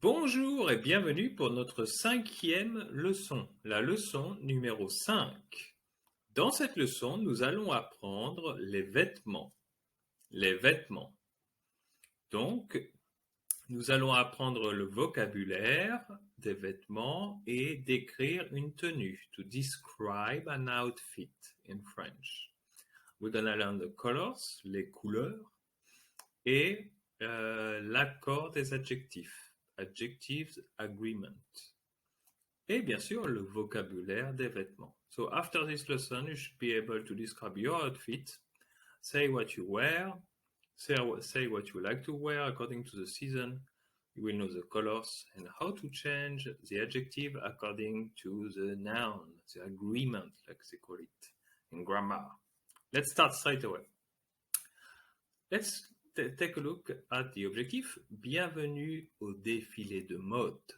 Bonjour et bienvenue pour notre 5e leçon, la leçon numéro 5. Dans cette leçon, nous allons apprendre les vêtements. Les vêtements. Donc, nous allons apprendre le vocabulaire des vêtements et décrire une tenue. To describe an outfit in French. We're gonna learn the colors, les couleurs, et l'accord des adjectifs. Adjectives agreement. Et bien sûr, le vocabulaire des vêtements. So after this lesson, you should be able to describe your outfit, say what you wear, say what you like to wear according to the season. You will know the colors and how to change the adjective according to the noun, the agreement, like they call it in grammar. Let's start straight away. Let's take a look at the objective. Bienvenue au défilé de mode.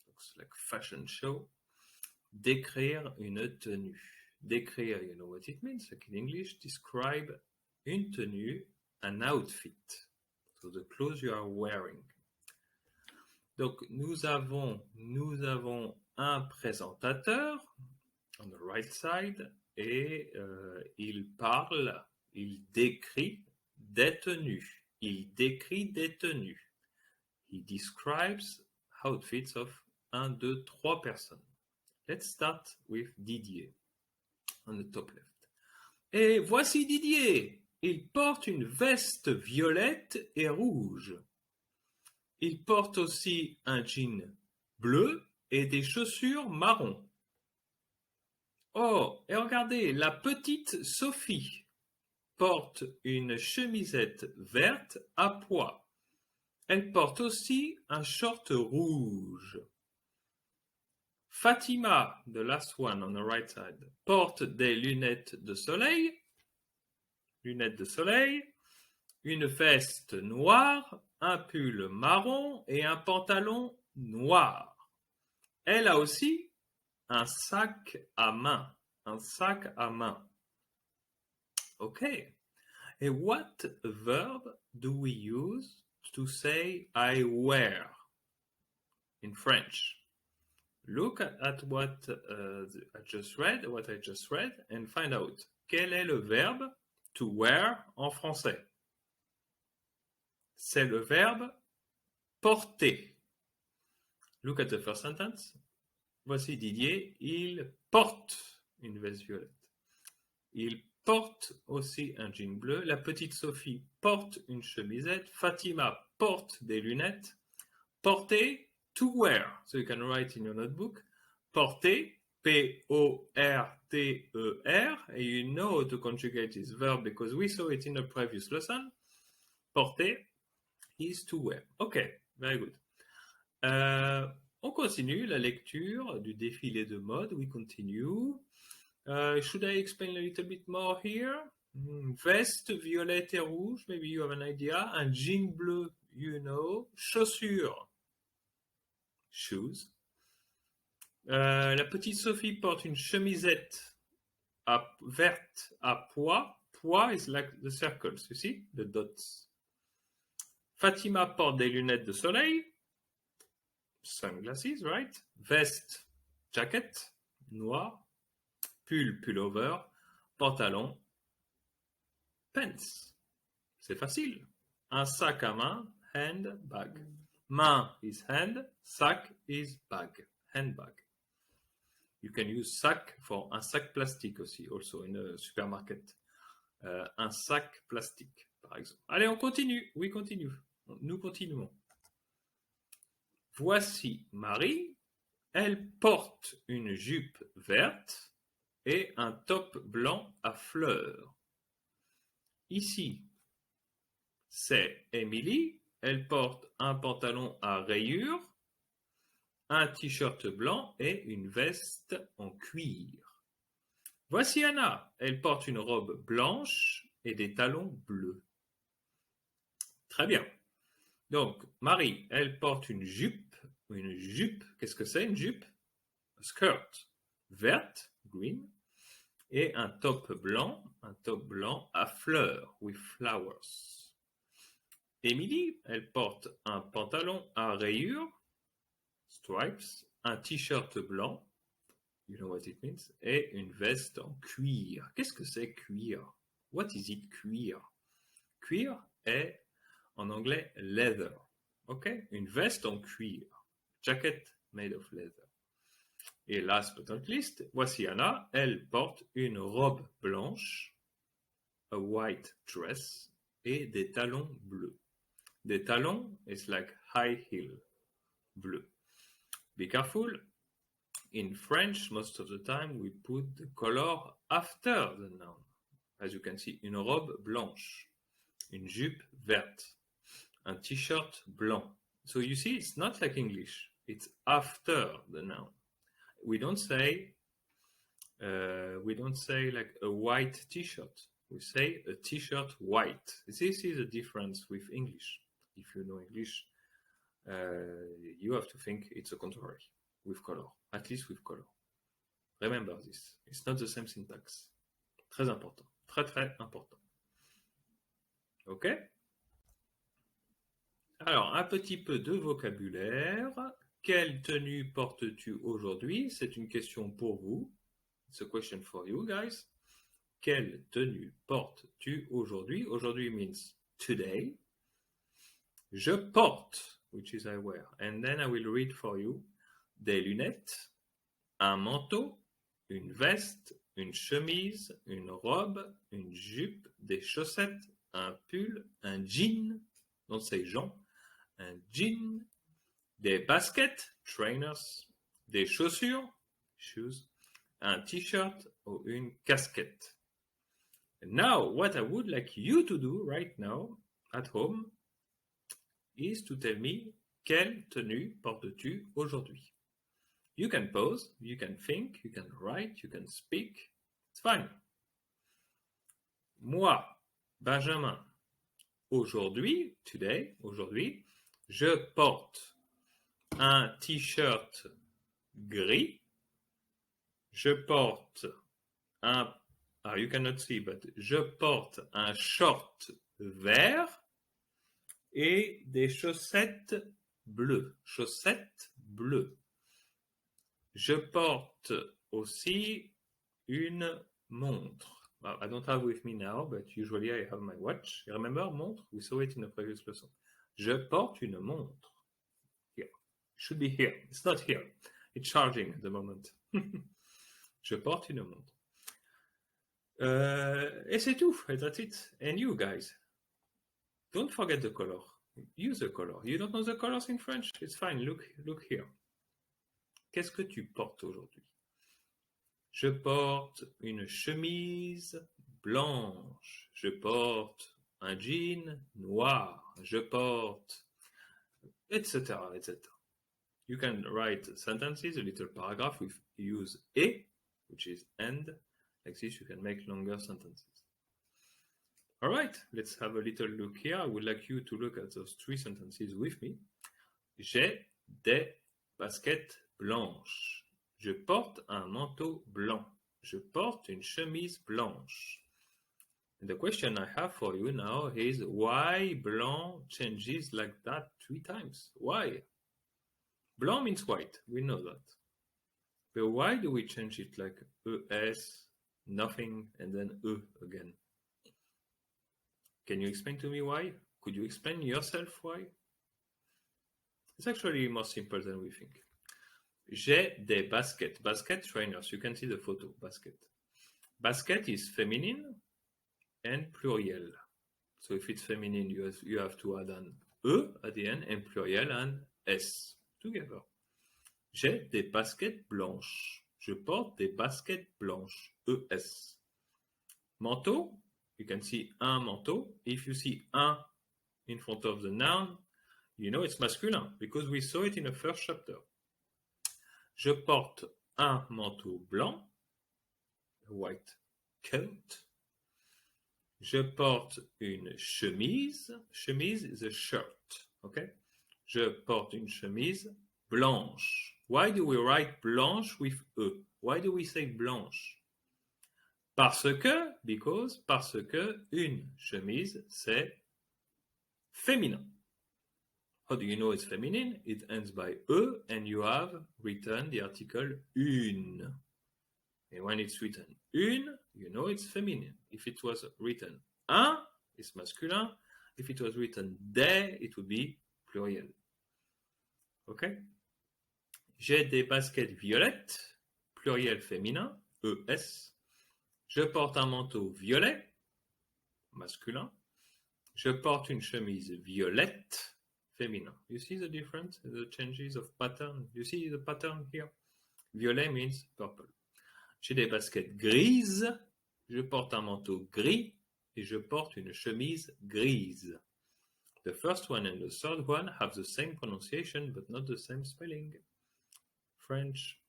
Looks like fashion show. Décrire une tenue. Décrire, you know what it means, like in English. Describe une tenue, an outfit. So the clothes you are wearing. Donc, nous avons un présentateur on the right side et il parle, il décrit des tenues. Il décrit des tenues. He describes outfits of 1, 2, 3 personnes. Let's start with Didier on the top left. Et voici Didier. Il porte une veste violette et rouge. Il porte aussi un jean bleu et des chaussures marron. Oh, et regardez, la petite Sophie porte une chemisette verte à pois. Elle porte aussi un short rouge. Fatima, the last one on the right side, porte des lunettes de soleil, une veste noire, un pull marron et un pantalon noir. Elle a aussi un sac à main. Okay. And what verb do we use to say I wear in French? Look at what I just read, and find out. Quel est le verbe to wear en français? C'est le verbe porter. Look at the first sentence. Voici Didier, il porte une veste violette. Il porte aussi un jean bleu. La petite Sophie porte une chemisette. Fatima porte des lunettes. Porter, to wear. So you can write in your notebook. Porter, P-O-R-T-E-R. And you know how to conjugate this verb because we saw it in a previous lesson. Porter is to wear. Okay, very good. On continue la lecture du défilé de mode. We continue. Should I explain a little bit more here? Veste violette et rouge, maybe you have an idea. Un jean bleu, you know. Chaussures, shoes. La petite Sophie porte une chemisette verte à pois. Pois is like the circles, you see? The dots. Fatima porte des lunettes de soleil. Sunglasses, right? Veste, jacket, noir. Pull, pullover, pantalon, pants. C'est facile. Un sac à main, handbag. Main is hand, sac is bag, handbag. You can use sac for un sac plastique aussi, also in a supermarket. Un sac plastique, par exemple. Allez, on continue. Oui, continue. Nous continuons. Voici Marie. Elle porte une jupe verte et un top blanc à fleurs. Ici, c'est Émilie. Elle porte un pantalon à rayures, un t-shirt blanc et une veste en cuir. Voici Anna. Elle porte une robe blanche et des talons bleus. Très bien. Donc, Marie, elle porte une jupe. Une jupe, qu'est-ce que c'est une jupe? A skirt. Verte, green. Et un top blanc à fleurs, with flowers. Émilie, elle porte un pantalon à rayures, stripes, un t-shirt blanc, you know what it means, et une veste en cuir. Qu'est-ce que c'est cuir? What is it cuir? Cuir est en anglais leather, ok? Une veste en cuir, jacket made of leather. Et last but not least, voici Anna, elle porte une robe blanche, a white dress, et des talons bleus. Des talons is like high heel, bleu. Be careful. In French, most of the time, we put the color after the noun. As you can see, une robe blanche, une jupe verte, un t-shirt blanc. So you see, it's not like English. It's after the noun. We don't say like a white t-shirt. We say a t-shirt white. This is the difference with English. If you know English, you have to think it's a contrary with color, at least with color. Remember this. It's not the same syntax. Très important. Très, très important. OK? Alors, un petit peu de vocabulaire. Quelle tenue portes-tu aujourd'hui? C'est une question pour vous. It's a question for you guys. Quelle tenue portes-tu aujourd'hui? Aujourd'hui means today. Je porte, which is I wear. And then I will read for you. Des lunettes, un manteau, une veste, une chemise, une robe, une jupe, des chaussettes, un pull, un jean, don't say Jean, un jean, des baskets, trainers, des chaussures, shoes, un t-shirt ou une casquette. And now, what I would like you to do right now at home is to tell me quelle tenue portes-tu aujourd'hui? You can pause, you can think, you can write, you can speak. It's fine. Moi, Benjamin, aujourd'hui, today, aujourd'hui, je porte un t-shirt gris. Je porte un, you cannot see, but je porte un short vert et des chaussettes bleues. Chaussettes bleues. Je porte aussi une montre. Well, I don't have with me now, but usually I have my watch. You remember montre? We saw it in the previous lesson. Je porte une montre. Here. It should be here. It's not here. It's charging at the moment. Je porte une montre. Et c'est tout. And that's it. And you guys, don't forget the color. Use the color. You don't know the colors in French? It's fine. Look here. Qu'est-ce que tu portes aujourd'hui? Je porte une chemise blanche. Je porte un jean noir. Je porte, etc., etc. You can write sentences, a little paragraph with use et, which is and. Like this, you can make longer sentences. All right, let's have a little look here. I would like you to look at those three sentences with me. J'ai des baskets blanches. Je porte un manteau blanc. Je porte une chemise blanche. And the question I have for you now is why blanc changes like that 3 times? Why? Blanc means white, we know that. But why do we change it like ES, nothing, and then E again? Can you explain to me why? Could you explain yourself why? It's actually more simple than we think. J'ai des baskets. Basket trainers. You can see the photo. Basket. Basket is feminine and pluriel. So if it's feminine, you have to add an E at the end, and pluriel an S together. J'ai des baskets blanches. Je porte des baskets blanches. ES. Manteau. You can see un manteau. If you see un in front of the noun, you know it's masculine because we saw it in the first chapter. Je porte un manteau blanc, a white coat. Je porte une chemise. Chemise is a shirt, okay? Je porte une chemise blanche. Why do we write blanche with E? Why do we say blanche? Parce que une chemise, c'est féminin. How do you know it's feminine? It ends by E and you have written the article une. And when it's written une, you know it's feminine. If it was written un, it's masculin. If it was written des, it would be pluriel. Ok? J'ai des baskets violettes, pluriel féminin, ES. Je porte un manteau violet, masculin. Je porte une chemise violette, féminin. You see the difference, the changes of pattern? You see the pattern here? Violet means purple. J'ai des baskets grises, je porte un manteau gris et je porte une chemise grise. The first one and the third one have the same pronunciation but not the same spelling. French.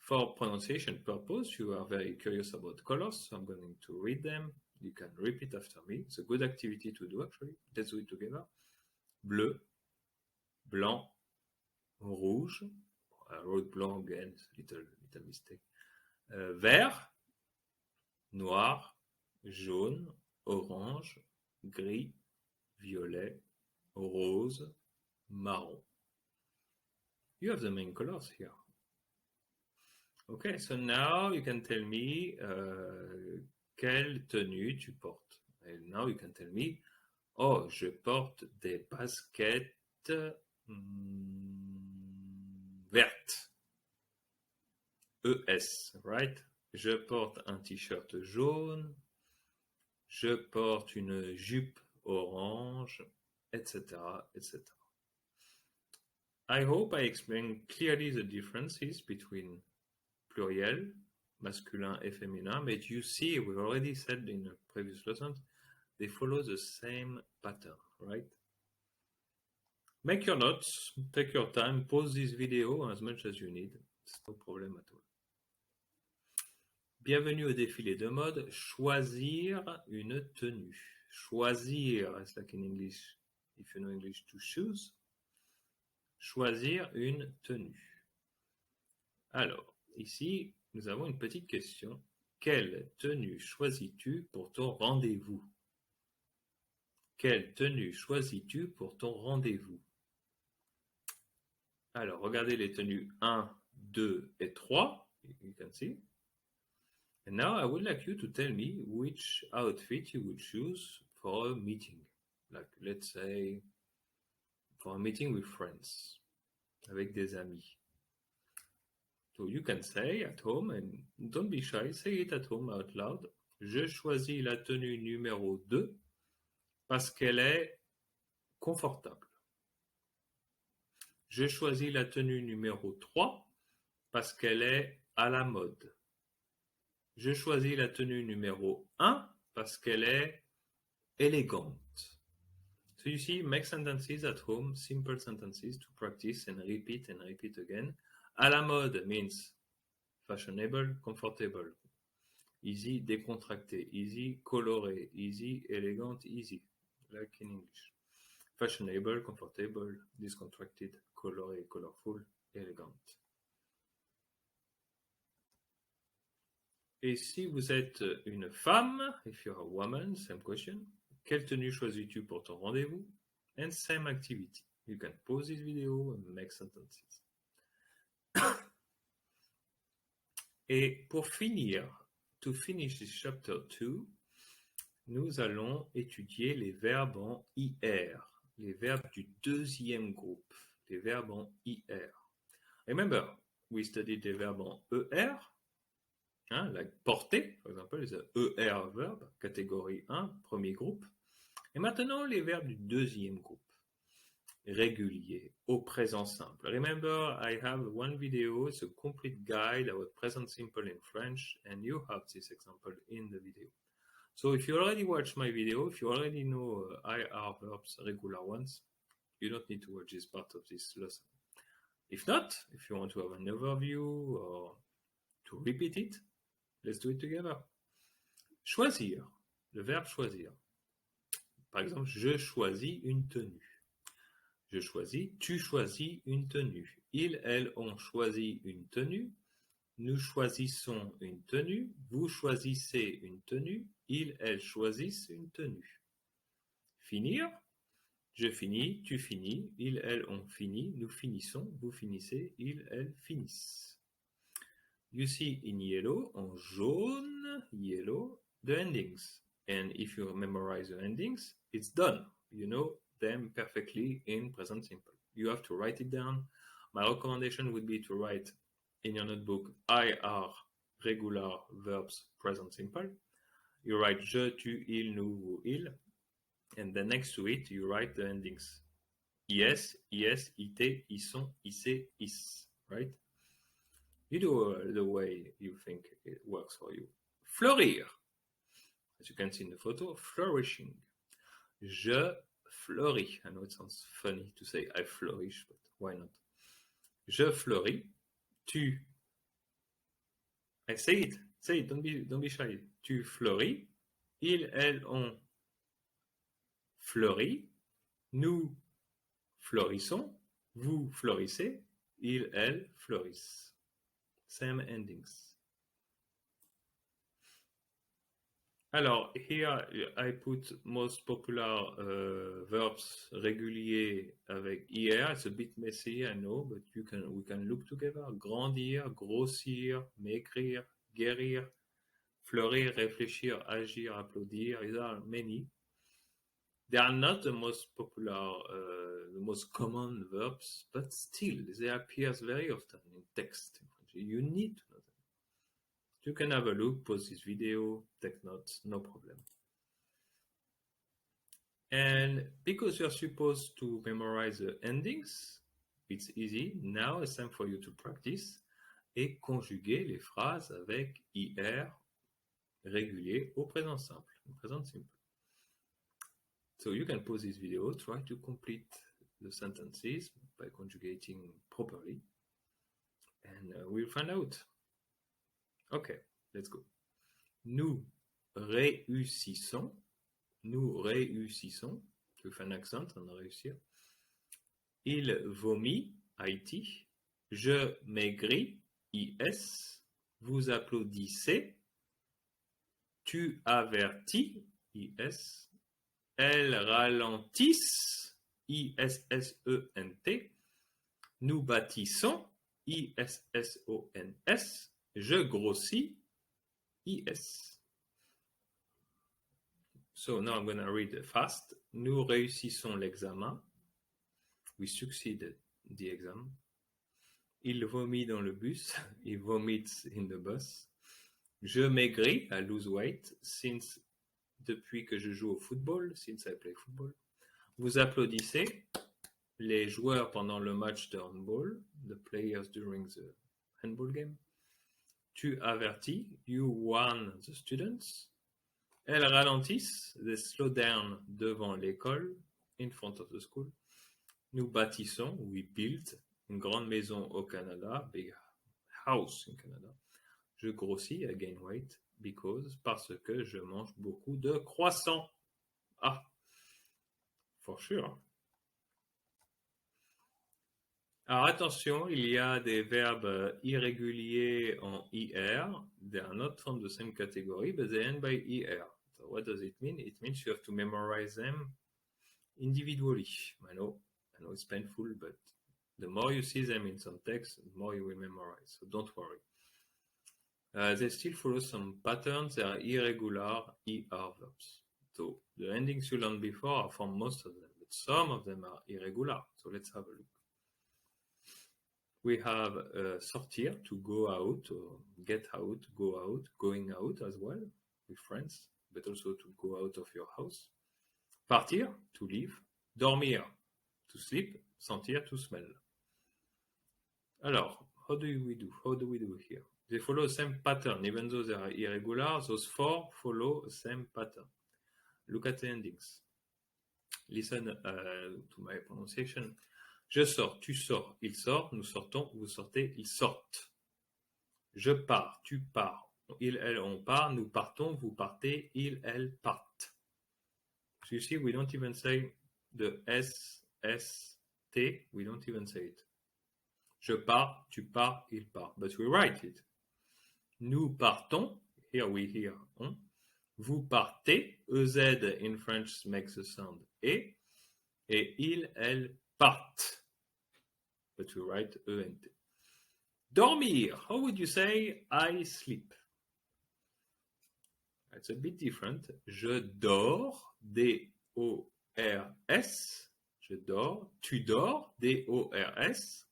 For pronunciation purpose, you are very curious about colors, so I'm going to read them. You can repeat after me. It's a good activity to do actually. Let's do it together. Bleu, blanc, rouge. I wrote blanc again, little mistake. Vert, noir, jaune, orange, gris, violet, rose, marron. You have the main colors here. Okay, so now you can tell me quelle tenue tu portes. And now you can tell me, oh, je porte des baskets vertes. ES, right? Je porte un t-shirt jaune. Je porte une jupe orange, etc., etc. I hope I explained clearly the differences between pluriel, masculin et féminin, but you see, we already said in the previous lessons, they follow the same pattern, right? Make your notes, take your time, pause this video as much as you need. It's no problem at all. Bienvenue au défilé de mode. Choisir une tenue. Choisir, it's like in English, if you know English, to choose. Choisir une tenue. Alors, ici, nous avons une petite question. Quelle tenue choisis-tu pour ton rendez-vous? Quelle tenue choisis-tu pour ton rendez-vous? Alors, regardez les tenues 1, 2 et 3. You can see. And now I would like you to tell me which outfit you would choose for a meeting. Like, let's say, for a meeting with friends, avec des amis. So you can say at home, and don't be shy, say it at home out loud. Je choisis la tenue numéro 2 parce qu'elle est confortable. Je choisis la tenue numéro 3 parce qu'elle est à la mode. Je choisis la tenue numéro 1 parce qu'elle est élégante. So you see, make sentences at home, simple sentences to practice and repeat again. À la mode means fashionable, comfortable. Easy, décontracté. Easy, coloré. Easy, élégante, easy. Like in English. Fashionable, comfortable, discontracted, coloré, colorful, élégante. Et si vous êtes une femme, if you're a woman, same question. Quelle tenue choisis-tu pour ton rendez-vous? And same activity. You can pause this video and make sentences. Et pour finir, to finish this chapter 2, nous allons étudier les verbes en IR, les verbes du deuxième groupe, les verbes en IR. Remember, we studied les verbes en ER, like porter, par exemple, les ER verbes, catégorie 1, premier groupe. Et maintenant, les verbes du deuxième groupe, régulier, au présent simple. Remember, I have one video, it's a complete guide about present simple in French, and you have this example in the video. So if you already watched my video, if you already know IR verbs, regular ones, you don't need to watch this part of this lesson. If not, if you want to have an overview or to repeat it, let's do it together. Choisir, le verbe choisir. Par exemple, je choisis une tenue. Je choisis, tu choisis une tenue. Ils, elles ont choisi une tenue. Nous choisissons une tenue. Vous choisissez une tenue. Ils, elles choisissent une tenue. Finir. Je finis, tu finis, il, elle, on finit, nous finissons, vous finissez, il, elle finissent. You see in yellow, en jaune, yellow, the endings. And if you memorize the endings, it's done. You know them perfectly in present simple. You have to write it down. My recommendation would be to write in your notebook IR, regular verbs, present simple. You write je, tu, il, nous, vous, il. And then next to it, you write the endings. IS, IS, IT, ISON, IC, IS, right? You do the way you think it works for you. Fleurir. As you can see in the photo, flourishing. Je fleuris. I know it sounds funny to say I flourish, but why not? Je fleuris. Tu. I say it. Say it. Don't be shy. Tu fleuris. Il, elle, on fleurit. Nous fleurissons. Vous fleurissez. Il, elle fleurissent. Same endings. Alors, here I put most popular verbs réguliers avec IR. It's a bit messy, I know, but we can look together. Grandir, grossir, maigrir, guérir, fleurir, réfléchir, agir, applaudir. These are many. They are not the most popular, the most common verbs, but still, they appear very often in text. You need to know them. You can have a look, pause this video, take notes, no problem. And because you're supposed to memorize the endings, it's easy. Now it's time for you to practice et conjuguer les phrases avec IR régulier au présent simple, present simple. So you can pause this video, try to complete the sentences by conjugating properly, and we'll find out. Okay, let's go. Nous réussissons. Nous réussissons. Je fais un accent, on va réussir. Il vomit, IT. Je maigris, IS. Vous applaudissez. Tu avertis, IS. Elles ralentissent, ISSENT. Nous bâtissons, ISSONS. Je grossis, IS. So now I'm going to read fast. Nous réussissons l'examen. We succeeded the exam. Il vomit dans le bus. He vomits in the bus. Je maigris, I lose weight, since depuis que je joue au football, since I play football. Vous applaudissez les joueurs pendant le match de handball, the players during the handball game. Tu avertis, you warn the students. Elles ralentissent, they slow down devant l'école, in front of the school. Nous bâtissons, we build, une grande maison au Canada, big house in Canada. Je grossis, I gain weight, parce que je mange beaucoup de croissants. Ah, for sure. Alors attention, il y a des verbes irréguliers en IR. They are not from the same category, but they end by ER. So what does it mean? It means you have to memorize them individually. I know it's painful, but the more you see them in some text, the more you will memorize. So don't worry. They still follow some patterns. They are irregular ER verbs. So the endings you learned before are from most of them, but some of them are irregular. So let's have a look. We have sortir, to go out, or get out, go out, going out as well, with friends, but also to go out of your house. Partir, to leave. Dormir, to sleep. Sentir, to smell. Alors, how do we do here? They follow the same pattern, even though they are irregular. Those four follow the same pattern. Look at the endings. Listen to my pronunciation. Je sors, tu sors, il sort, nous sortons, vous sortez, ils sortent. Je pars, tu pars, il, elle, on part, nous partons, vous partez, il, elle partent. So you see, we don't even say the S, S, T, we don't even say it. Je pars, tu pars, il part, but we write it. Nous partons, here we hear on. Vous partez, EZ in French makes the sound E. et ils, elles partent. But we write ENT. Dormir. How would you say I sleep? It's a bit different. Je dors, D-O-R-S. Je dors. Tu dors, D-O-R-S.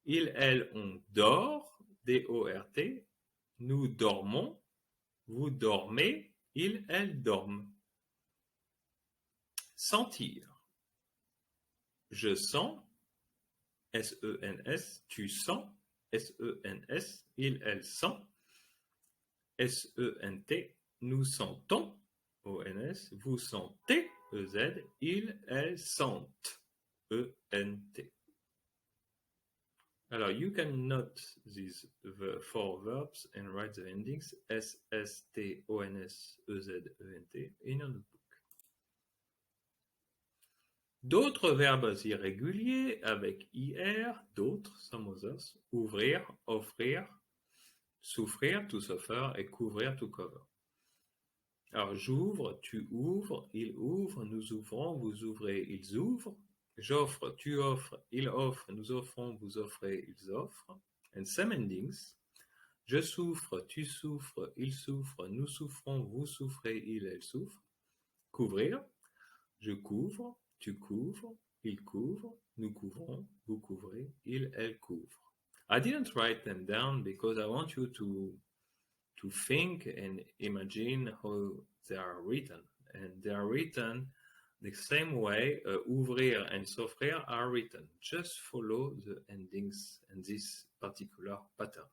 Il, elle, on dort, D-O-R-T. Nous dormons. Vous dormez. Il, elle dorment. Sentir. Je sens, S-E-N-S. Tu sens, S-E-N-S. Il, elle sent, S-E-N-T. Nous sentons, O-N-S. Vous sentez, E-Z. Il, elle sentent, E-N-T. Alors, you can note these four verbs and write the endings S-S-T-O-N-S-E-Z-E-N-T in your notebook. D'autres verbes irréguliers avec IR, d'autres, some others, ouvrir, offrir, souffrir, to suffer, et couvrir, to cover. Alors, j'ouvre, tu ouvres, il ouvre, nous ouvrons, vous ouvrez, ils ouvrent. J'offre, tu offres, il offre, nous offrons, vous offrez, ils offrent. And some endings. Je souffre, tu souffres, il souffre, nous souffrons, vous souffrez, il, elle souffre. Couvrir. Je couvre, tu couvres, il couvre, nous couvrons, vous couvrez, il, elle couvre. I didn't write them down because I want you to think and imagine how they are written. And they are written the same way ouvrir and s'offrir are written. Just follow the endings in this particular pattern.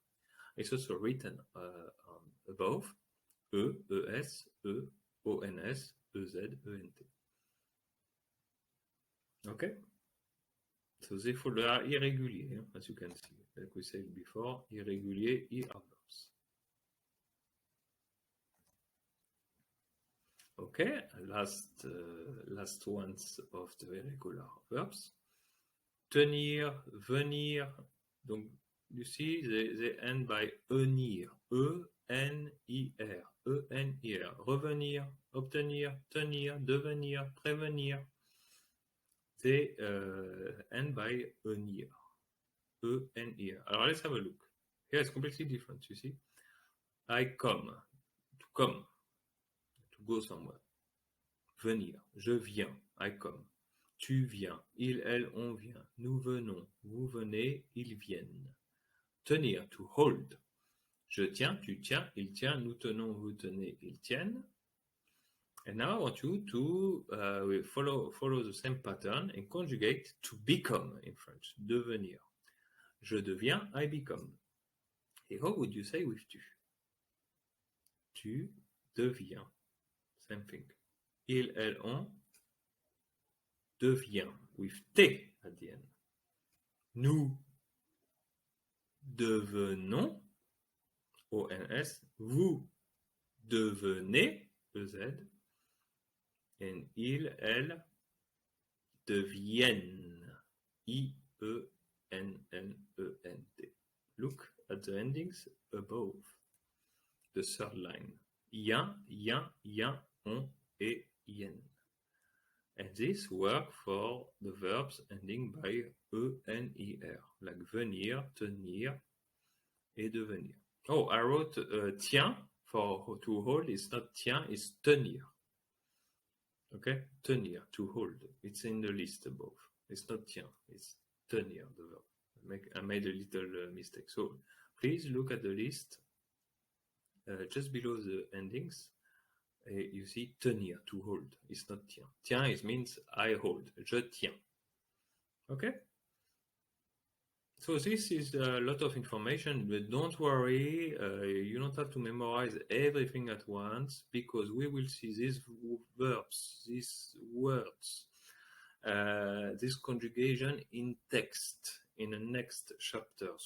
It's also written above, E, E-S, E, O-N-S, E-Z, E-N-T. Okay? So they follow irregulier, as you can see. Like we said before, irregulier, ER verbs. Okay, last ones of the irregular verbs. Tenir, venir. Donc, you see, they end by enir. E-N-I-R. E-N-I-R. Revenir, obtenir, tenir, devenir, prévenir. They end by enir. E-N-I-R. Alors, let's have a look. Here it's completely different, you see. I come. To come. To go somewhere. Venir. Je viens. I come. Tu viens. Il, elle, on vient. Nous venons. Vous venez. Ils viennent. Tenir. To hold. Je tiens. Tu tiens. Il tient. Nous tenons. Vous tenez. Ils tiennent. And now I want you to follow the same pattern and conjugate to become in French. Devenir. Je deviens. I become. Et how would you say with tu? Tu deviens. Same thing. Il, elle, on devient. With T at the end. Nous devenons. O-N-S. Vous devenez. E-Z. And il, elle deviennent. I-E-N-N-E-N-T. Look at the endings above. The third line. Yen, yen, yen, on, et, yen. And this work for the verbs ending by E-N-I-R, like venir, tenir, et devenir. Oh, I wrote tient for to hold. It's not tient, it's tenir. Okay, tenir, to hold. It's in the list above. It's not tient, it's tenir, the verb. I made a little mistake. So please look at the list just below the endings. You see tenir, to hold. It's not tient. Tient, it means I hold. Je tiens. Okay? So this is a lot of information, but don't worry, you don't have to memorize everything at once, because we will see these verbs, these words, this conjugation in text in the next chapter. So